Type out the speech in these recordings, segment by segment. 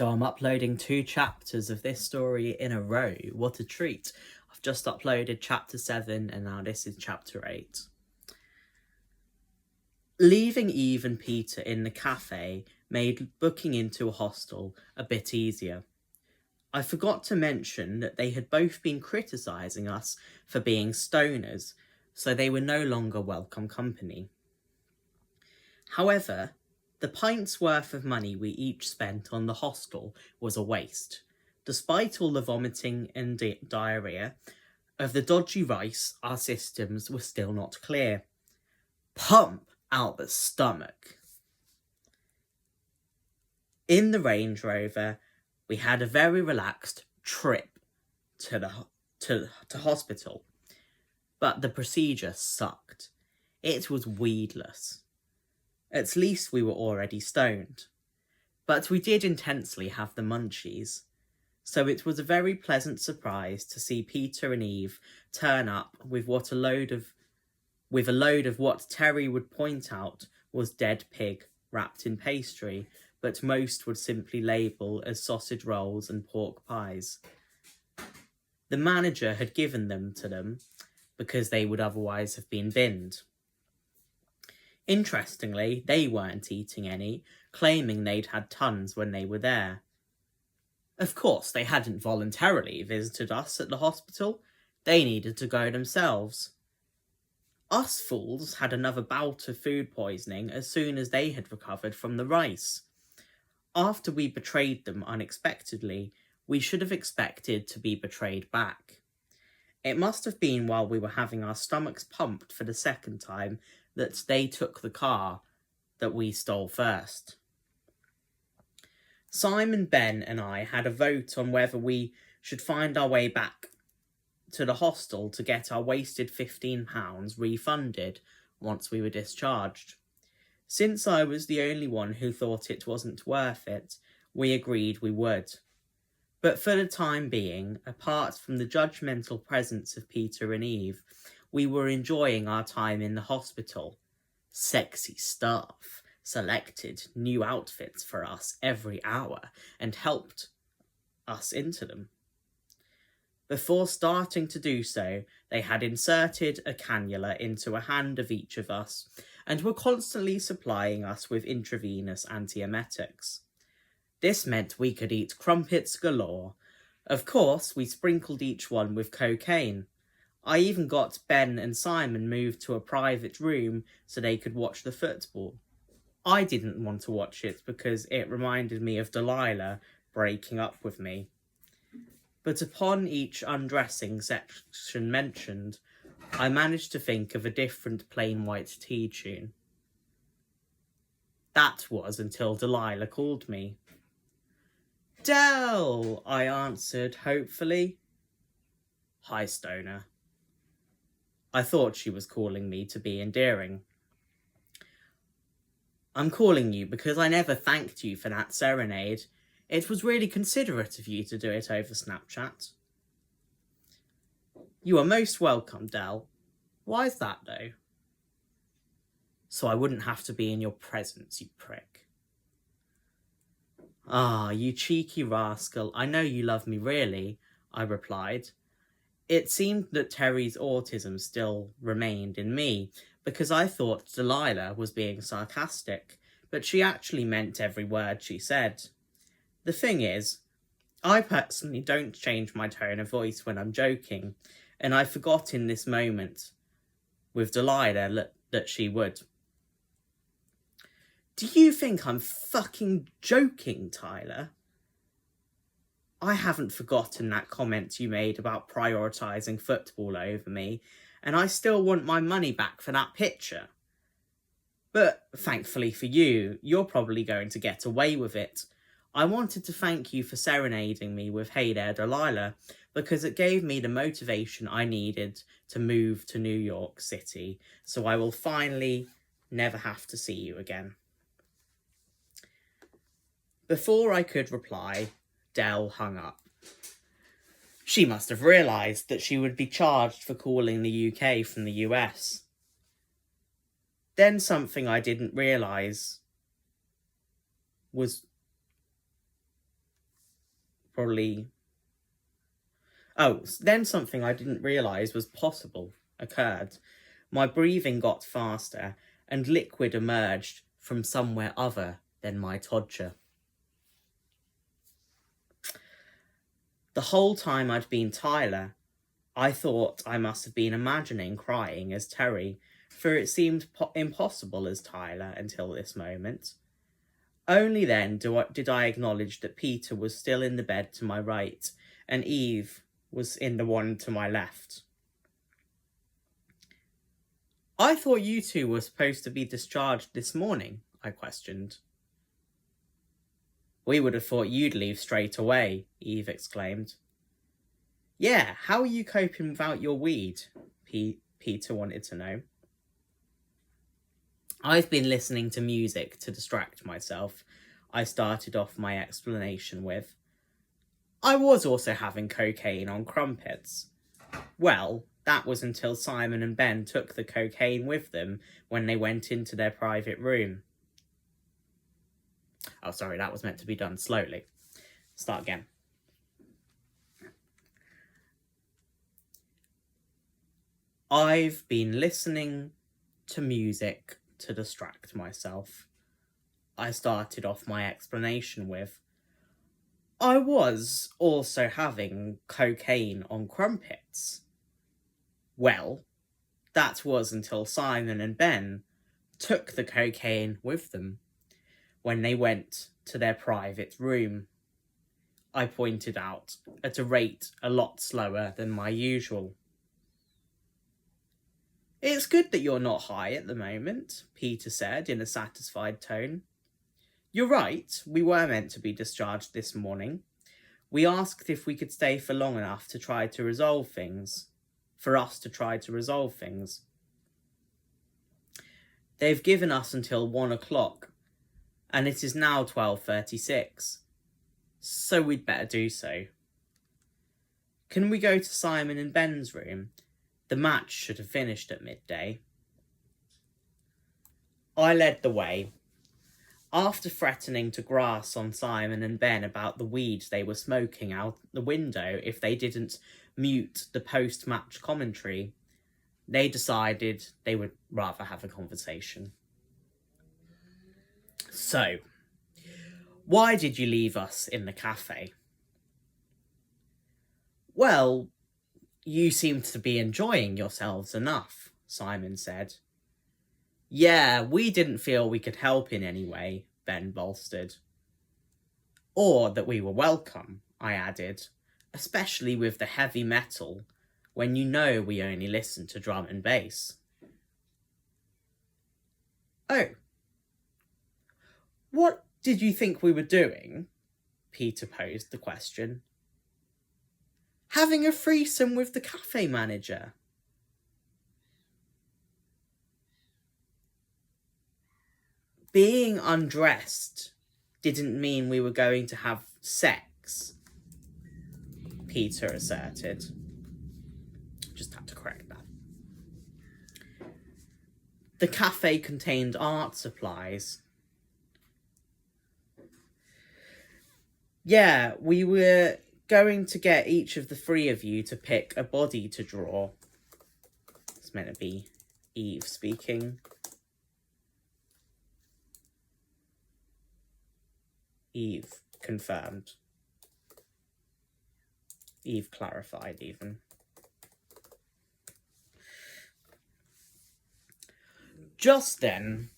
So I'm uploading 2 chapters of this story in a row. What a treat. I've just uploaded chapter 7 and now this is chapter 8. Leaving Eve and Peter in the cafe made booking into a hostel a bit easier. I forgot to mention that they had both been criticising us for being stoners, so they were no longer welcome company. However, the pint's worth of money we each spent on the hostel was a waste. Despite all the vomiting and diarrhoea of the dodgy rice, our systems were still not clear. Pump out the stomach. In the Range Rover, we had a very relaxed trip to hospital, but the procedure sucked. It was weedless. At least we were already stoned. But we did intensely have the munchies, so it was a very pleasant surprise to see Peter and Eve turn up with a load of what Terry would point out was dead pig wrapped in pastry, but most would simply label as sausage rolls and pork pies. The manager had given them to them because they would otherwise have been binned. Interestingly, they weren't eating any, claiming they'd had tons when they were there. Of course, they hadn't voluntarily visited us at the hospital. They needed to go themselves. Us fools had another bout of food poisoning as soon as they had recovered from the rice. After we betrayed them unexpectedly, we should have expected to be betrayed back. It must have been while we were having our stomachs pumped for the second time that they took the car that we stole first. Simon, Ben and I had a vote on whether we should find our way back to the hostel to get our wasted £15 refunded once we were discharged. Since I was the only one who thought it wasn't worth it, we agreed we would. But for the time being, apart from the judgmental presence of Peter and Eve, we were enjoying our time in the hospital. Sexy staff selected new outfits for us every hour and helped us into them. Before starting to do so, they had inserted a cannula into a hand of each of us and were constantly supplying us with intravenous antiemetics. This meant we could eat crumpets galore. Of course, we sprinkled each one with cocaine. I even got Ben and Simon moved to a private room so they could watch the football. I didn't want to watch it because it reminded me of Delilah breaking up with me. But upon each undressing section mentioned, I managed to think of a different Plain White Tea tune. That was until Delilah called me. "Del," I answered hopefully. "Hi, Stoner." I thought she was calling me to be endearing. "I'm calling you because I never thanked you for that serenade. It was really considerate of you to do it over Snapchat." "You are most welcome, Del. Why's that, though?" "So I wouldn't have to be in your presence, you prick." "Ah, you cheeky rascal, I know you love me really," I replied. It seemed that Terry's autism still remained in me, because I thought Delilah was being sarcastic, but she actually meant every word she said. The thing is, I personally don't change my tone of voice when I'm joking, and I forgot in this moment with Delilah that she would. "Do you think I'm fucking joking, Tyler? I haven't forgotten that comment you made about prioritising football over me, and I still want my money back for that picture. But thankfully for you, you're probably going to get away with it. I wanted to thank you for serenading me with Hey There, Delilah, because it gave me the motivation I needed to move to New York City, so I will finally never have to see you again." Before I could reply, Del hung up. She must have realised that she would be charged for calling the UK from the US. Then something I didn't realise was probably... Oh, then something I didn't realise was possible occurred. My breathing got faster, and liquid emerged from somewhere other than my todger. The whole time I'd been Tyler, I thought I must have been imagining crying as Terry, for it seemed impossible as Tyler until this moment. Only then did I acknowledge that Peter was still in the bed to my right, and Eve was in the one to my left. I thought you two were supposed to be discharged this morning, I questioned. We would have thought you'd leave straight away, Eve exclaimed. Yeah, how are you coping without your weed? Peter wanted to know. I've been listening to music to distract myself, I started off my explanation with. I was also having cocaine on crumpets. Well, that was until Simon and Ben took the cocaine with them when they went into their private room. Oh, sorry, that was meant to be done slowly. Start again. I've been listening to music to distract myself, I started off my explanation with. I was also having cocaine on crumpets. Well, that was until Simon and Ben took the cocaine with them when they went to their private room, I pointed out, at a rate a lot slower than my usual. It's good that you're not high at the moment, Peter said in a satisfied tone. You're right, we were meant to be discharged this morning. We asked if we could stay for long enough to try to resolve things. For us to try to resolve things. They've given us until 1 o'clock, and it is now 12:36, so we'd better do so. Can we go to Simon and Ben's room? The match should have finished at midday. I led the way. After threatening to grass on Simon and Ben about the weed they were smoking out the window if they didn't mute the post-match commentary, they decided they would rather have a conversation. So, why did you leave us in the cafe? Well, you seem to be enjoying yourselves enough, Simon said. Yeah, we didn't feel we could help in any way, Ben bolstered. Or that we were welcome, I added, especially with the heavy metal, when you know we only listen to drum and bass. Oh. What did you think we were doing? Peter posed the question. Having a threesome with the cafe manager. Being undressed didn't mean we were going to have sex, Peter asserted. Just had to correct that. The cafe contained art supplies. Yeah, we were going to get each of the three of you to pick a body to draw. It's meant to be Eve speaking. Eve confirmed. Eve clarified even. Just then,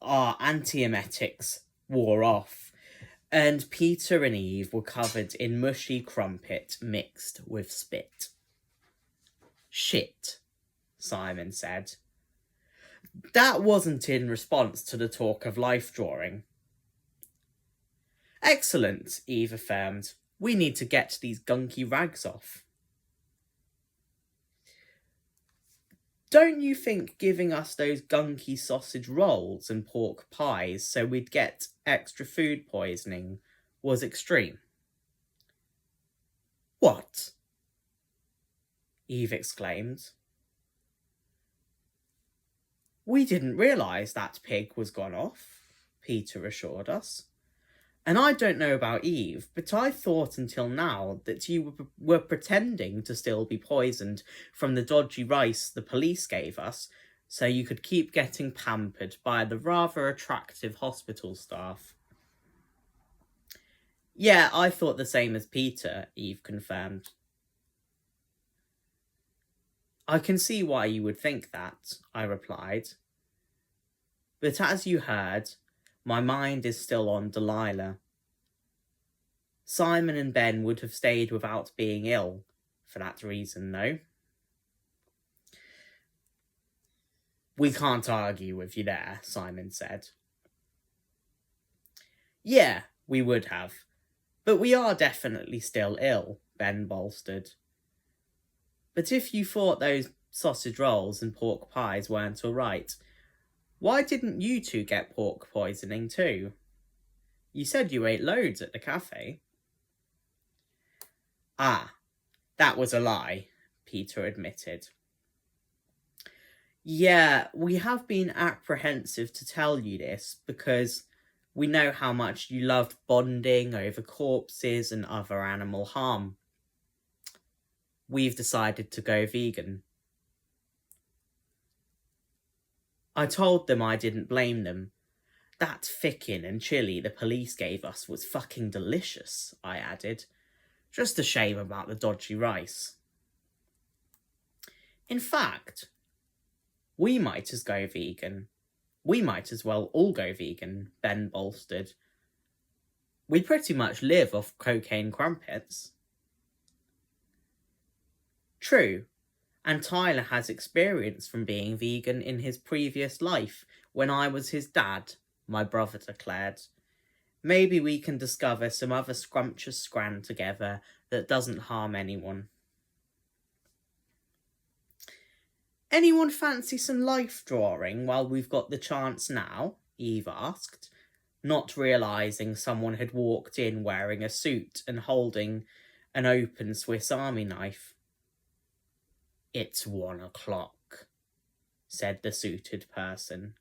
our antiemetics wore off, and Peter and Eve were covered in mushy crumpet mixed with spit. Shit, Simon said. That wasn't in response to the talk of life drawing. Excellent, Eve affirmed. We need to get these gunky rags off. Don't you think giving us those gunky sausage rolls and pork pies so we'd get extra food poisoning was extreme? What? Eve exclaimed. We didn't realise that pig was gone off, Peter assured us. And I don't know about Eve, but I thought until now that you were pretending to still be poisoned from the dodgy rice the police gave us, so you could keep getting pampered by the rather attractive hospital staff. Yeah, I thought the same as Peter, Eve confirmed. I can see why you would think that, I replied. But as you heard, my mind is still on Delilah. Simon and Ben would have stayed without being ill, for that reason, though. We can't argue with you there, Simon said. Yeah, we would have. But we are definitely still ill, Ben bolstered. But if you thought those sausage rolls and pork pies weren't all right, why didn't you two get pork poisoning too? You said you ate loads at the cafe. Ah, that was a lie, Peter admitted. Yeah, we have been apprehensive to tell you this because we know how much you loved bonding over corpses and other animal harm. We've decided to go vegan. I told them I didn't blame them. That fickin' and chili the police gave us was fucking delicious, I added. Just a shame about the dodgy rice. In fact, we might as go vegan. We might as well all go vegan, Ben bolstered. We pretty much live off cocaine crumpets. True, and Tyler has experience from being vegan in his previous life when I was his dad, my brother declared. Maybe we can discover some other scrumptious scran together that doesn't harm anyone. Anyone fancy some life drawing while we've got the chance now? Eve asked, not realising someone had walked in wearing a suit and holding an open Swiss Army knife. It's 1 o'clock, said the suited person.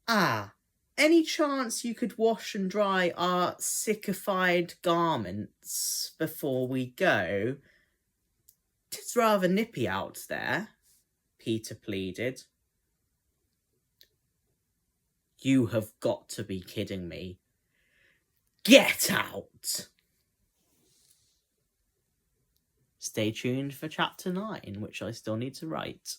Ah, any chance you could wash and dry our sickified garments before we go? 'Tis rather nippy out there, Peter pleaded. You have got to be kidding me. Get out! Stay tuned for chapter 9, which I still need to write.